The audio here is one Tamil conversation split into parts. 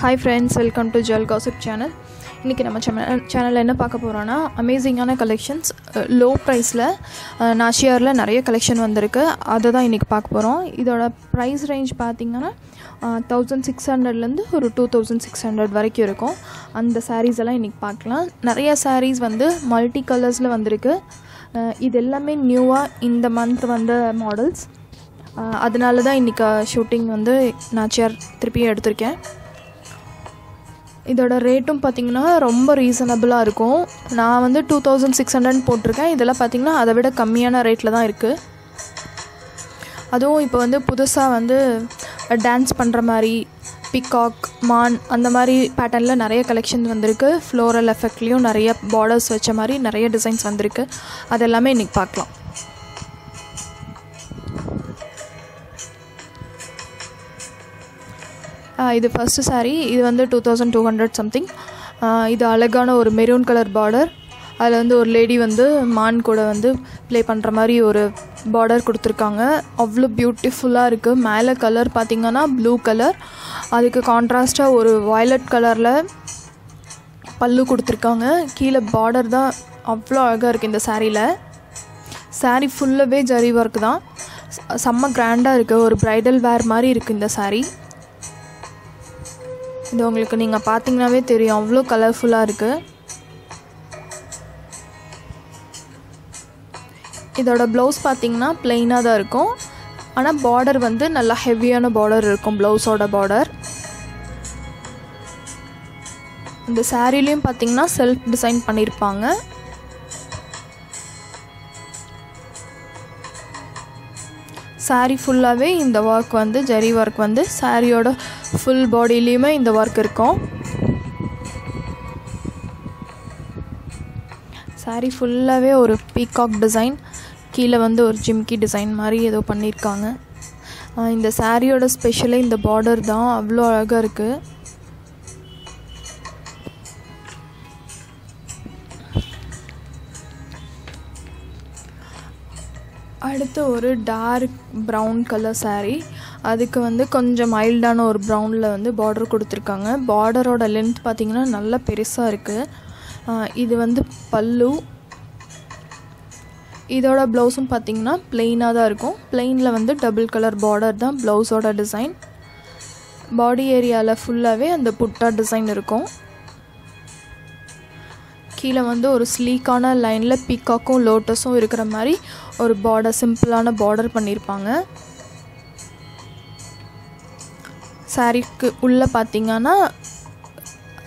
Hi friends, welcome to Jewel Gossip channel. இன்றைக்கி நம்ம சேனலில் என்ன பார்க்க போகிறோன்னா அமேசிங்கான கலெக்ஷன்ஸ் லோ ப்ரைஸில் நாச்சியாரில் நிறைய கலெக்ஷன் வந்திருக்கு. அதை தான் இன்றைக்கி பார்க்க போகிறோம். இதோட ப்ரைஸ் ரேஞ்ச் பார்த்திங்கன்னா 1600லேருந்து ஒரு 2600 வரைக்கும் இருக்கும். அந்த சாரீஸ் எல்லாம் இன்றைக்கி பார்க்கலாம். நிறைய சாரீஸ் வந்து மல்டி கலர்ஸில் வந்திருக்கு. இது எல்லாமே நியூவாக இந்த மந்த் வந்த மாடல்ஸ். அதனால தான் இன்றைக்கி ஷூட்டிங் வந்து நாச்சியார் திருப்பியும் எடுத்திருக்கேன். இதோட ரேட்டும் பார்த்திங்கன்னா ரொம்ப ரீசனபிளாக இருக்கும். நான் வந்து 2600 போட்டிருக்கேன். இதெல்லாம் பார்த்திங்கன்னா அதை விட கம்மியான ரேட்டில் தான் இருக்குது. அதுவும் இப்போ வந்து புதுசாக வந்து டான்ஸ் பண்ணுற மாதிரி பிகாக் மான் அந்த மாதிரி பேட்டர்னில் நிறைய கலெக்ஷன் வந்திருக்கு. ஃப்ளோரல் எஃபெக்ட்லேயும் நிறைய பார்டர்ஸ் வச்ச மாதிரி நிறைய டிசைன்ஸ் வந்திருக்கு. அது எல்லாமே இன்றைக்கி பார்க்கலாம். இது ஃபஸ்ட்டு சாரீ. இது வந்து 2200 சம்திங். இது அழகான ஒரு மெரூன் கலர் பார்டர். அதில் வந்து ஒரு லேடி வந்து மான் கூட வந்து ப்ளே பண்ணுற மாதிரி ஒரு பார்டர் கொடுத்துருக்காங்க. அவ்வளோ பியூட்டிஃபுல்லாக இருக்குது. மேலே கலர் பார்த்திங்கன்னா ப்ளூ கலர், அதுக்கு கான்ட்ராஸ்ட்டாக ஒரு வயலட் கலரில் பல்லு கொடுத்துருக்காங்க. கீழே பார்டர் தான் அவ்வளோ அழகாக இருக்குது இந்த சாரியில். சாரீ ஃபுல்லாகவே ஜரி ஒர்க் தான். செம்ம கிராண்டாக இருக்குது. ஒரு ப்ரைடல் வேர் மாதிரி இருக்குது இந்த சாரீ. இது உங்களுக்கு நீங்கள் பார்த்தீங்கன்னாவே தெரியும், அவ்வளோ கலர்ஃபுல்லாக இருக்குது. இதோட ப்ளவுஸ் பார்த்திங்கன்னா ப்ளெயினாக தான் இருக்கும். ஆனால் பார்டர் வந்து நல்லா ஹெவியான பார்டர் இருக்கும். ப்ளவுஸோட பார்டர் இந்த சாரீலையும் பார்த்திங்கன்னா செல்ஃப் டிசைன் பண்ணியிருப்பாங்க. சாரீ ஃபுல்லாகவே இந்த ஒர்க் வந்து ஜரி ஒர்க் வந்து சாரியோட ஃபுல் பாடியிலையுமே இந்த ஒர்க் இருக்கும். சாரீ ஃபுல்லாகவே ஒரு பீகாக் டிசைன், கீழே வந்து ஒரு ஜிம்கி டிசைன் மாதிரி ஏதோ பண்ணியிருக்காங்க. இந்த சாரியோட ஸ்பெஷலே இந்த பார்டர் தான். அவ்வளோ அழகாக இருக்குது. அடுத்து ஒரு டார்க் ப்ரௌன் கலர் சாரீ. அதுக்கு வந்து கொஞ்சம் மைல்டான ஒரு ப்ரௌனில் வந்து பார்டர் கொடுத்துருக்காங்க. பார்டரோட லென்த் பார்த்திங்கன்னா நல்லா பெருசாக இருக்குது. இது வந்து பல்லு. இதோட ப்ளவுஸும் பார்த்திங்கன்னா ப்ளெயினாக தான் இருக்கும். ப்ளெயினில் வந்து டபுள் கலர் பார்டர் தான் ப்ளவுஸோட டிசைன். பாடி ஏரியாவில் ஃபுல்லாகவே அந்த புட்டா டிசைன் இருக்கும். கீழே வந்து ஒரு ஸ்லீக்கான லைனில் பீகாக்கும் லோட்டஸும் இருக்கிற மாதிரி ஒரு பார்டர், சிம்பிளான பார்டர் பண்ணியிருப்பாங்க. சாரீக்கு உள்ளே பார்த்திங்கன்னா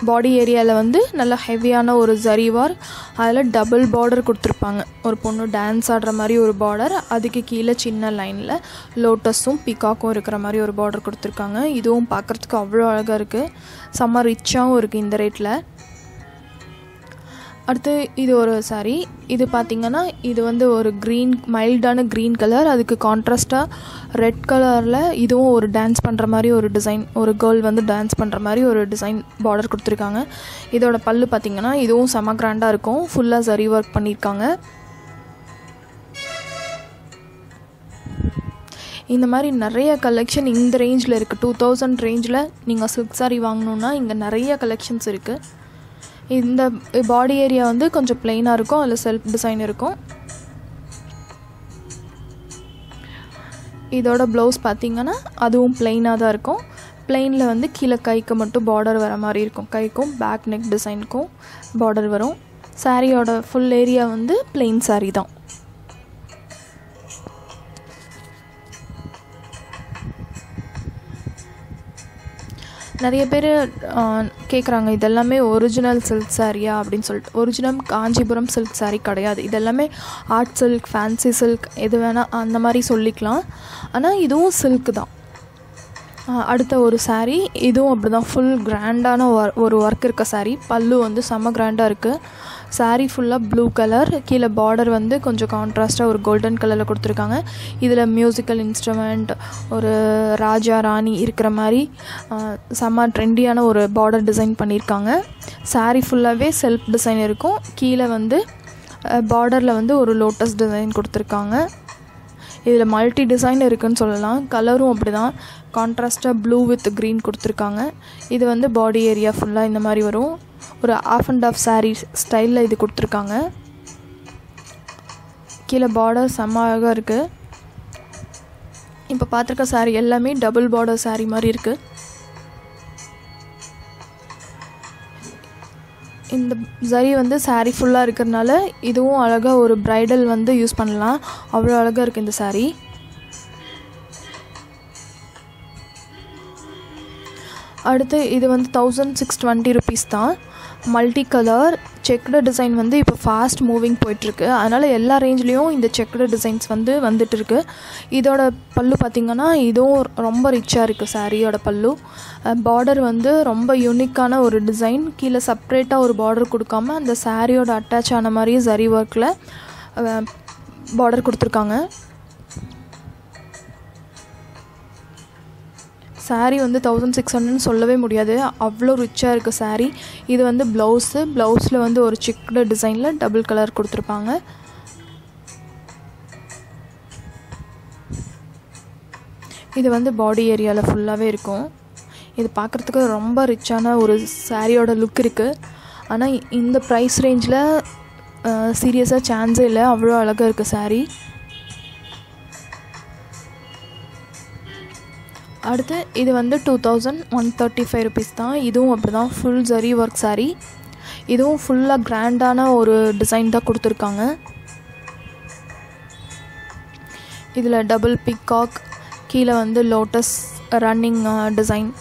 பாடி ஏரியாவில் வந்து நல்லா ஹெவியான ஒரு ஜரி ஒர்க், அதில் டபுள் பார்டர் கொடுத்துருப்பாங்க. ஒரு பொண்ணு டான்ஸ் ஆடுற மாதிரி ஒரு பார்டர், அதுக்கு கீழே சின்ன லைனில் லோட்டஸும் பீகாக்கும் இருக்கிற மாதிரி ஒரு பார்டர் கொடுத்துருக்காங்க. இதுவும் பார்க்குறதுக்கு அவ்வளோ அழகாக இருக்குது. செம்ம ரிச்சாகவும் இருக்குது இந்த ரேட்டில். அடுத்து இது ஒரு சாரீ. இது பார்த்திங்கன்னா இது வந்து ஒரு க்ரீன், மைல்டான க்ரீன் கலர், அதுக்கு கான்ட்ராஸ்ட்டாக ரெட் கலரில் இதுவும் ஒரு டான்ஸ் பண்ணுற மாதிரி ஒரு டிசைன், ஒரு கேர்ள் வந்து டான்ஸ் பண்ணுற மாதிரி ஒரு டிசைன் பார்டர் கொடுத்துருக்காங்க. இதோட பல்லு பார்த்திங்கன்னா இதுவும் செம கிராண்டாக இருக்கும். ஃபுல்லாக சரி ஒர்க் பண்ணியிருக்காங்க. இந்த மாதிரி நிறைய கலெக்ஷன் இந்த ரேஞ்சில் இருக்குது. 2000 ரேஞ்சில் நீங்கள் சில்க் சாரீ வாங்கணுன்னா இங்கே நிறைய கலெக்ஷன்ஸ் இருக்குது. இந்த பாடி ஏரியா வந்து கொஞ்சம் ப்ளெயினாக இருக்கும், அதில் செல்ஃப் டிசைன் இருக்கும். இதோட ப்ளவுஸ் பார்த்திங்கன்னா அதுவும் ப்ளெயினாக தான் இருக்கும். ப்ளெயினில் வந்து கீழே கைக்கு மட்டும் பார்டர் வர மாதிரி இருக்கும். கைக்கும் பேக் நெக் டிசைனுக்கும் பார்டர் வரும். சாரியோட ஃபுல் ஏரியா வந்து ப்ளெயின் சாரீ தான். நிறைய பேர் கேட்குறாங்க, இதெல்லாமே ஒரிஜினல் சில்க் சாரியா அப்படின்னு சொல்லிட்டு. ஒரிஜினல் காஞ்சிபுரம் சில்க் சாரீ கிடையாது. இதெல்லாமே ஆர்ட் சில்க், ஃபேன்சி சில்க், எது வேணால் அந்த மாதிரி சொல்லிக்கலாம். ஆனால் இதுவும் சில்க் தான். அடுத்த ஒரு சாரீ. இதுவும் அப்படி தான். ஃபுல் கிராண்டான ஒரு ஒர்க் இருக்க சாரீ. பல்லு வந்து செம்ம கிராண்டாக இருக்குது. சாரீ ஃபுல்லாக ப்ளூ கலர், கீழே பார்டர் வந்து கொஞ்சம் கான்ட்ராஸ்ட்டாக ஒரு கோல்டன் கலரில் கொடுத்துருக்காங்க. இதில் மியூசிக்கல் இன்ஸ்ட்ருமெண்ட், ஒரு ராஜா ராணி இருக்கிற மாதிரி செம்ம ட்ரெண்டியான ஒரு பார்டர் டிசைன் பண்ணியிருக்காங்க. சாரீ ஃபுல்லாகவே செல்ஃப் டிசைன் இருக்கும். கீழே வந்து பார்டரில் வந்து ஒரு லோட்டஸ் டிசைன் கொடுத்துருக்காங்க. இதில் மல்டி டிசைன் இருக்குதுன்னு சொல்லலாம். கலரும் அப்படி தான் கான்ட்ராஸ்ட்டாக ப்ளூ வித் க்ரீன் கொடுத்துருக்காங்க. இது வந்து பாடி ஏரியா ஃபுல்லாக இந்த மாதிரி வரும். ஒரு ஆஃப் அண்ட் ஆஃப் சாரீ ஸ்டைலில் இது கொடுத்துருக்காங்க. கீழே பார்டர் செம்ம அழகாக இருக்குது. இப்போ பார்த்துருக்க சாரீ எல்லாமே டபுள் பார்டர் சாரீ மாதிரி இருக்குது. இந்த ஜரி வந்து சாரீ ஃபுல்லாக இருக்கிறதுனால இதுவும் அழகாக ஒரு ப்ரைடல் வந்து யூஸ் பண்ணலாம். அவ்வளோ அழகாக இருக்குது இந்த சாரீ. அடுத்து இது வந்து 1620 rupees தான். மல்டி கலர் செக்குடு டிசைன் வந்து இப்போ ஃபாஸ்ட் மூவிங் போயிட்டுருக்கு. அதனால் எல்லா ரேஞ்ச்லேயும் இந்த செக்குடு டிசைன்ஸ் வந்து வந்துட்டுருக்கு. இதோட பல்லு பார்த்திங்கன்னா இதுவும் ரொம்ப ரிச்சாக இருக்குது. சாரியோட பல்லு பார்டர் வந்து ரொம்ப யூனிக்கான ஒரு டிசைன். கீழே செப்ரேட்டாக ஒரு பார்டர் கொடுக்காம அந்த சாரியோட அட்டாச் ஆன மாதிரியே ஜரி ஒர்க்கில் பார்டர் கொடுத்துருக்காங்க. சாரீ வந்து 1600 சொல்லவே முடியாது, அவ்வளோ ரிச்சாக இருக்குது சாரீ. இது வந்து ப்ளவுஸில் வந்து ஒரு சிக்கட டிசைனில் டபுள் கலர் கொடுத்துருப்பாங்க. இது வந்து பாடி ஏரியாவில் ஃபுல்லாகவே இருக்கும். இது பார்க்குறதுக்கு ரொம்ப ரிச்சான ஒரு சாரியோட லுக் இருக்குது. ஆனால் இந்த ப்ரைஸ் ரேஞ்சில் சீரியஸாக சான்ஸே இல்லை, அவ்வளோ அழகாக இருக்குது சாரீ. அடுத்து இது வந்து 2135 rupees தான். இதுவும் அப்படி தான், ஃபுல் ஜரி ஒர்க் சாரீ. இதுவும் ஃபுல்லாக கிராண்டான ஒரு டிசைன் தான் கொடுத்துருக்காங்க. இதில் டபுள் பிக்காக், கீழே வந்து லோட்டஸ் ரன்னிங் டிசைன்.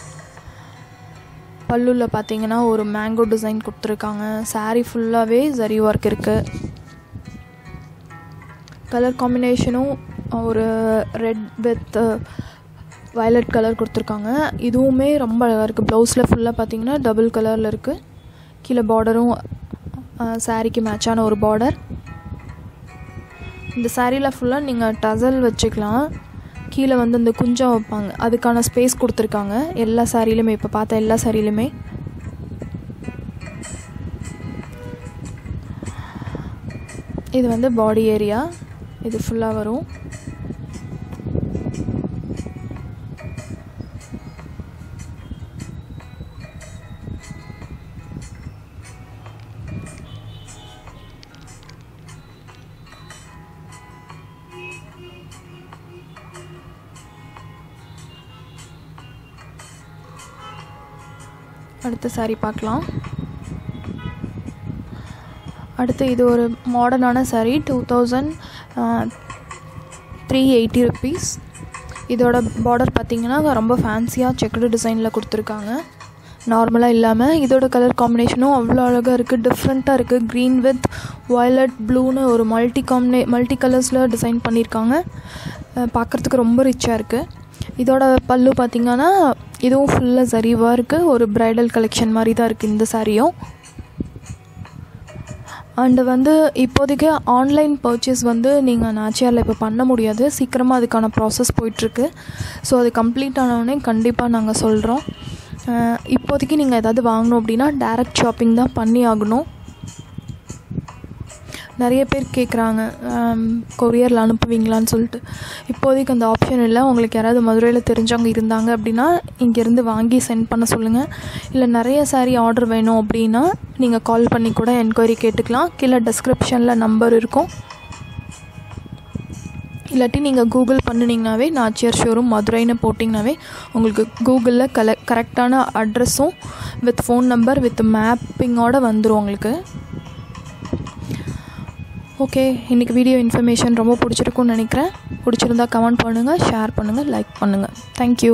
பல்லுவில் பார்த்தீங்கன்னா ஒரு மேங்கோ டிசைன் கொடுத்துருக்காங்க. சாரீ ஃபுல்லாகவே ஜரி ஒர்க் இருக்குது. கலர் காம்பினேஷனும் ஒரு ரெட் வித் வயலட் கலர் கொடுத்துருக்காங்க. இதுவுமே ரொம்ப அழகாக இருக்குது. ப்ளவுஸில் ஃபுல்லாக பார்த்தீங்கன்னா டபுள் கலரில் இருக்குது. கீழே பார்டரும் சாரீக்கு மேட்சான ஒரு பார்டர். இந்த சாரியில் ஃபுல்லாக நீங்கள் டசல் வச்சுக்கலாம். கீழே வந்து இந்த குஞ்சம் வைப்பாங்க, அதுக்கான ஸ்பேஸ் கொடுத்துருக்காங்க எல்லா சாரிலையுமே. இப்போ பார்த்த எல்லா சாரிலையுமே இது வந்து பாடி ஏரியா, இது ஃபுல்லாக வரும். அடுத்த சாரீ பார்க்கலாம். அடுத்து இது ஒரு மாடர்னான சாரீ, 2380 rupees. இதோட பார்டர் பார்த்திங்கன்னா ரொம்ப ஃபேன்சியாக செக்குடு டிசைனில் கொடுத்துருக்காங்க, நார்மலாக இல்லாமல். இதோட கலர் காம்பினேஷனும் அவ்வளோ அழகாக இருக்குது, டிஃப்ரெண்ட்டாக இருக்குது. க்ரீன் வித் வயலட் ப்ளூன்னு ஒரு மல்டி கலர்ஸில் டிசைன் பண்ணியிருக்காங்க. பார்க்குறதுக்கு ரொம்ப ரிச்சாக இருக்குது. இதோட பல்லு பார்த்திங்கன்னா இதுவும் ஃபுல்லாக ஜரிவாக இருக்குது. ஒரு ப்ரைடல் கலெக்ஷன் மாதிரி தான் இருக்குது இந்த சாரியும். அண்டு வந்து இப்போதைக்கு ஆன்லைன் பர்ச்சேஸ் வந்து நீங்கள் நாச்சியாரில் இப்போ பண்ண முடியாது, சீக்கிரமாக அதுக்கான ப்ராசஸ் போயிட்டுருக்கு. ஸோ அது கம்ப்ளீட் ஆனவுடனே கண்டிப்பாக நாங்கள் சொல்கிறோம். இப்போதைக்கு நீங்கள் எதாவது வாங்கணும் அப்படின்னா டைரக்ட் ஷாப்பிங் தான் பண்ணி ஆகணும். நிறைய பேர் கேட்குறாங்க கொரியரில் அனுப்புவீங்களான்னு சொல்லிட்டு. இப்போதைக்கு அந்த ஆப்ஷன் இல்லை. உங்களுக்கு யாராவது மதுரையில் தெரிஞ்சவங்க இருந்தாங்க அப்படின்னா இங்கேருந்து வாங்கி சென்ட் பண்ண சொல்லுங்கள். இல்லை நிறைய சாரீ ஆர்டர் வேணும் அப்படின்னா நீங்கள் கால் பண்ணி கூட என்கொயரி கேட்டுக்கலாம். கீழே டிஸ்கிரிப்ஷனில் நம்பர் இருக்கும். இல்லாட்டி நீங்கள் கூகுள் பண்ணினீங்கனாவே நாச்சியார் ஷோரூம் மதுரைன்னு போட்டிங்கனாவே உங்களுக்கு கூகுளில் கரெக்டான அட்ரஸும் வித் ஃபோன் நம்பர் வித் மேப்பிங்கோடு வந்துடும் உங்களுக்கு. ஓகே, இன்றைக்கி வீடியோ இன்ஃபர்மேஷன் ரொம்ப பிடிச்சிருக்குன்னு நினைக்கிறேன். பிடிச்சிருந்தா கமெண்ட் பண்ணுங்கள், ஷேர் பண்ணுங்கள், லைக் பண்ணுங்கள். தேங்க்யூ.